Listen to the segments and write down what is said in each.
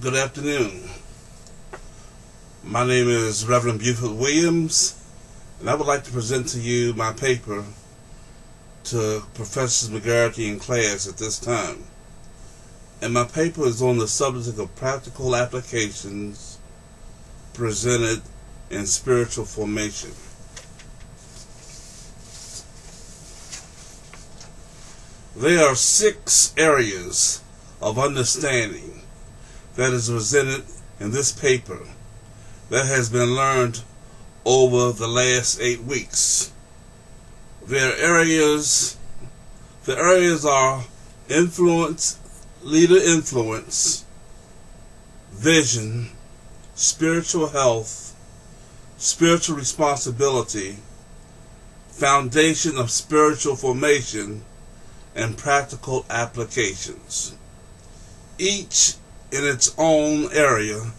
Good afternoon. My name is Reverend Buford Williams, and I would like to present to you my paper to Professors McGarity in class at this time. And my paper is on the subject of practical applications presented in spiritual formation. There are 6 areas of understanding that is presented in this paper that has been learned over the last 8 weeks. The areas are influence, leader influence, vision, spiritual health, spiritual responsibility, foundation of spiritual formation, and practical applications. Each in its own area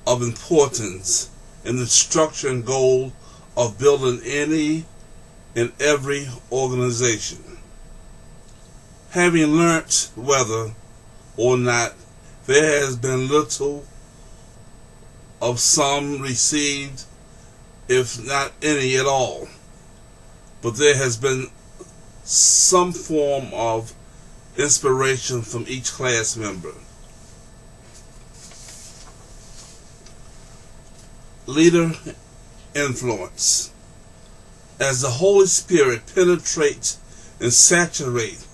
of importance in the structure and goal of building any and every organization. Having learnt whether or not there has been little of some received, if not any at all, but there has been some form of inspiration from each class member. Leader influence. As the Holy Spirit penetrates and saturates,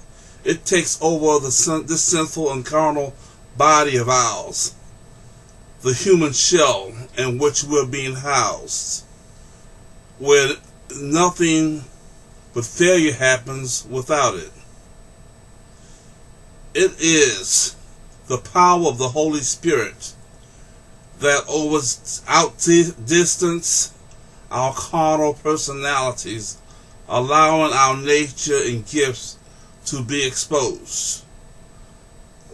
it takes over this sinful and carnal body of ours, the human shell in which we're being housed, where nothing but failure happens without it. It is the power of the Holy Spirit that outdistance our carnal personalities, allowing our nature and gifts to be exposed.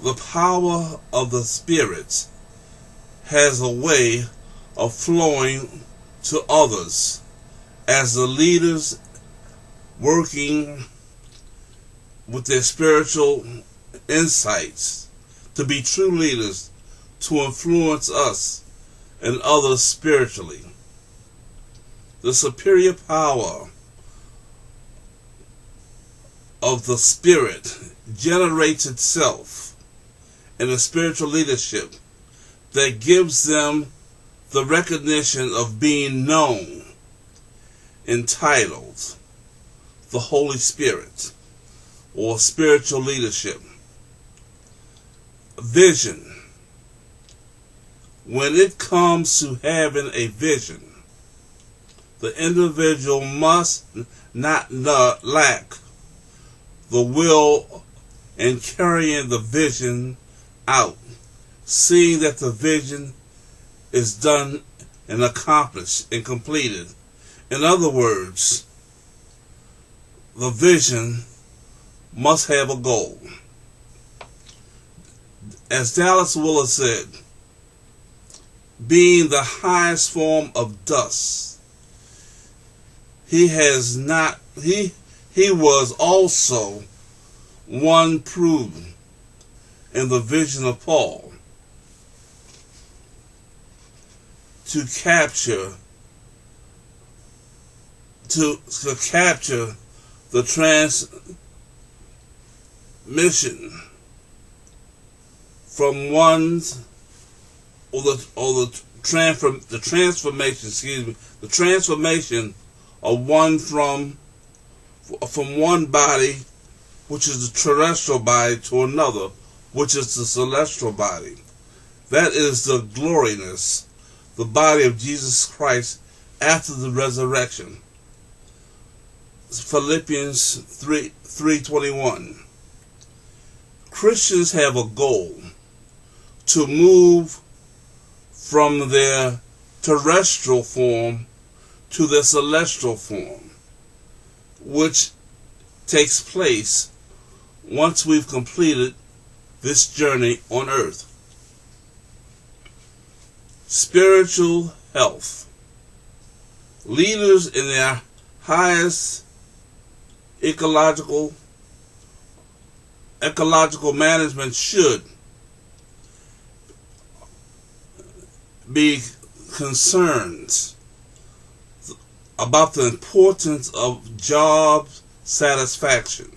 The power of the Spirit has a way of flowing to others as the leaders working with their spiritual insights to be true leaders, to influence us and others spiritually. The superior power of the Spirit generates itself in a spiritual leadership that gives them the recognition of being known, entitled the Holy Spirit, or spiritual leadership. Vision. When it comes to having a vision, the individual must not lack the will in carrying the vision out, seeing that the vision is done and accomplished and completed. In other words, the vision must have a goal. As Dallas Willard said, being the highest form of dust, he was also one proven in the vision of Paul to capture the transmission from one's the transformation of one from one body, which is the terrestrial body, to another, which is the celestial body. That is the gloriness, the body of Jesus Christ after the resurrection. Philippians 3:21. Christians have a goal to move from their terrestrial form to their celestial form, which takes place once we've completed this journey on earth. Spiritual health. Leaders in their highest ecological management should be concerned about the importance of job satisfaction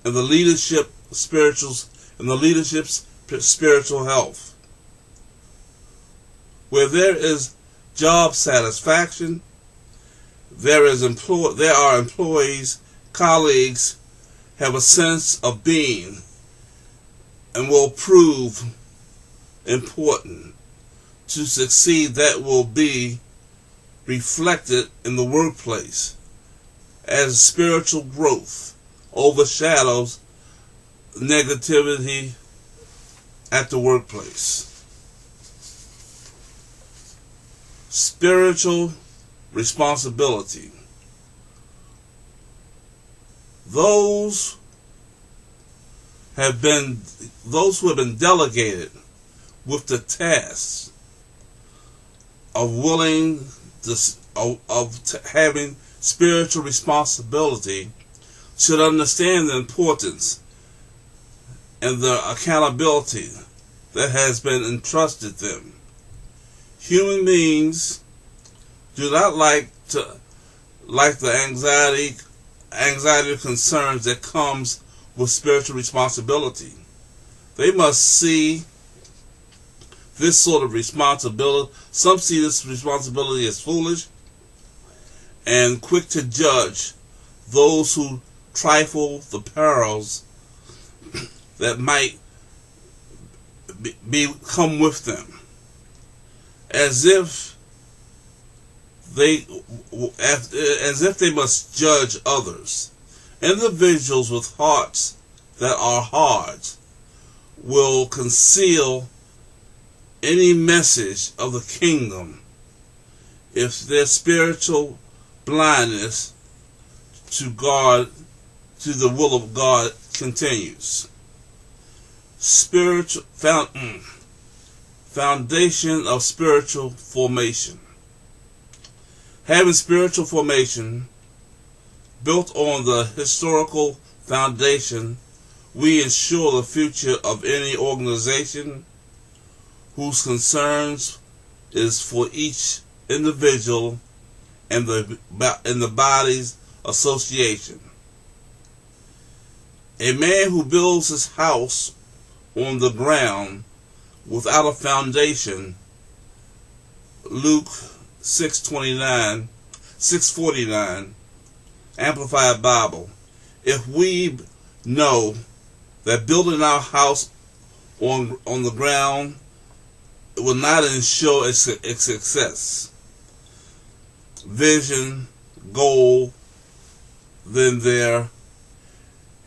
and the leadership's spiritual health. Where there is job satisfaction, there are employees, colleagues have a sense of being and will prove important. To succeed, that will be reflected in the workplace as spiritual growth overshadows negativity at the workplace. Spiritual responsibility. Those who have been delegated with the task of having spiritual responsibility should understand the importance and the accountability that has been entrusted them. Human beings do not like the anxiety concerns that comes with spiritual responsibility. They must see this sort of responsibility. Some see this responsibility as foolish and quick to judge those who trifle the perils that might come with them, as if they must judge others. Individuals with hearts that are hard will conceal any message of the kingdom if their spiritual blindness to the will of God continues. Spiritual foundation of spiritual formation. Having spiritual formation built on the historical foundation, we ensure the future of any organization whose concerns is for each individual and the body's association. A man who builds his house on the ground without a foundation, Luke 6:49, Amplified Bible. If we know that building our house on the ground will not ensure its success, vision, goal, then there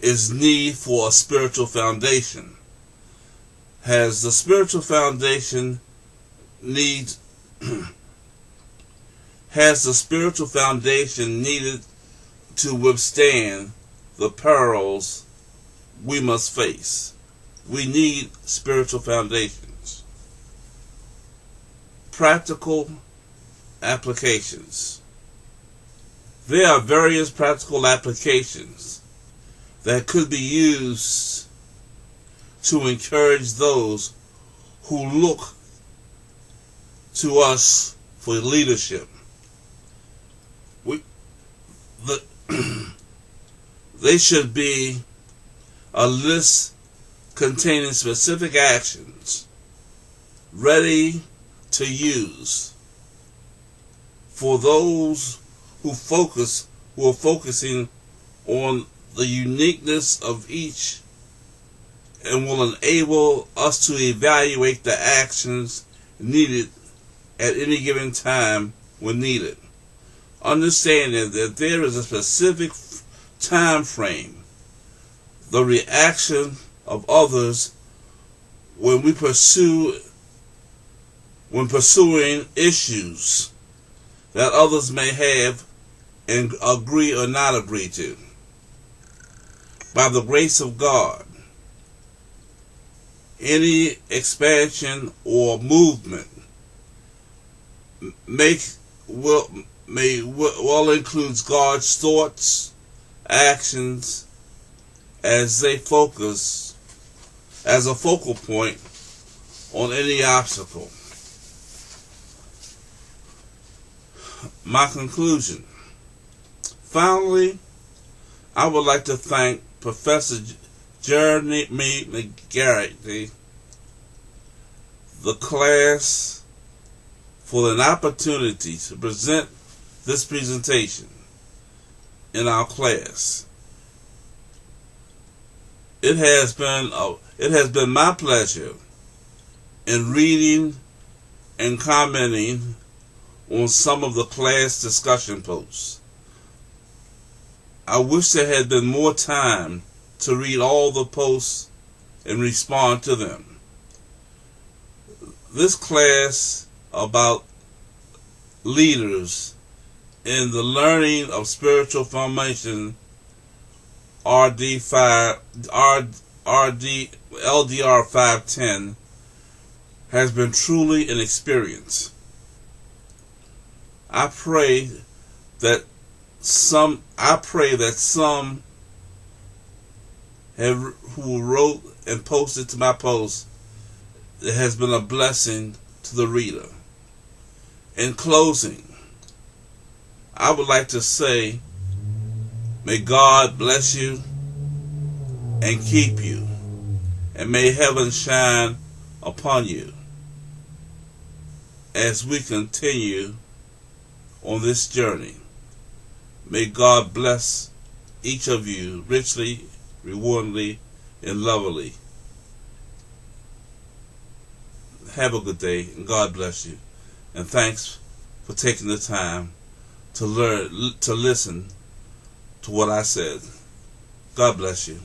is need for a spiritual foundation. Has the spiritual foundation needed to withstand the perils we must face? We need spiritual foundations. Practical applications. There are various practical applications that could be used to encourage those who look to us for leadership. They should be a list containing specific actions ready to use for those who are focusing on the uniqueness of each, and will enable us to evaluate the actions needed at any given time when needed. Understanding that there is a specific time frame, the reaction of others when pursuing issues that others may have and agree or not agree to. By the grace of God, any expansion or movement includes God's thoughts, actions, as a focal point on any obstacle. My conclusion. Finally, I would like to thank Professor Jeremy McGarrity, the class, for an opportunity to present this presentation in our class. It has been my pleasure in reading and commenting on some of the class discussion posts. I wish there had been more time to read all the posts and respond to them. This class about leaders in the learning of spiritual formation, LDR 510, has been truly an experience. I pray that some who wrote and posted to my post, it has been a blessing to the reader. In closing, I would like to say, may God bless you and keep you, and may heaven shine upon you as we continue on this journey. May God bless each of you richly, rewardingly, and lovingly. Have a good day, and God bless you. And thanks for taking the time to listen to what I said. God bless you.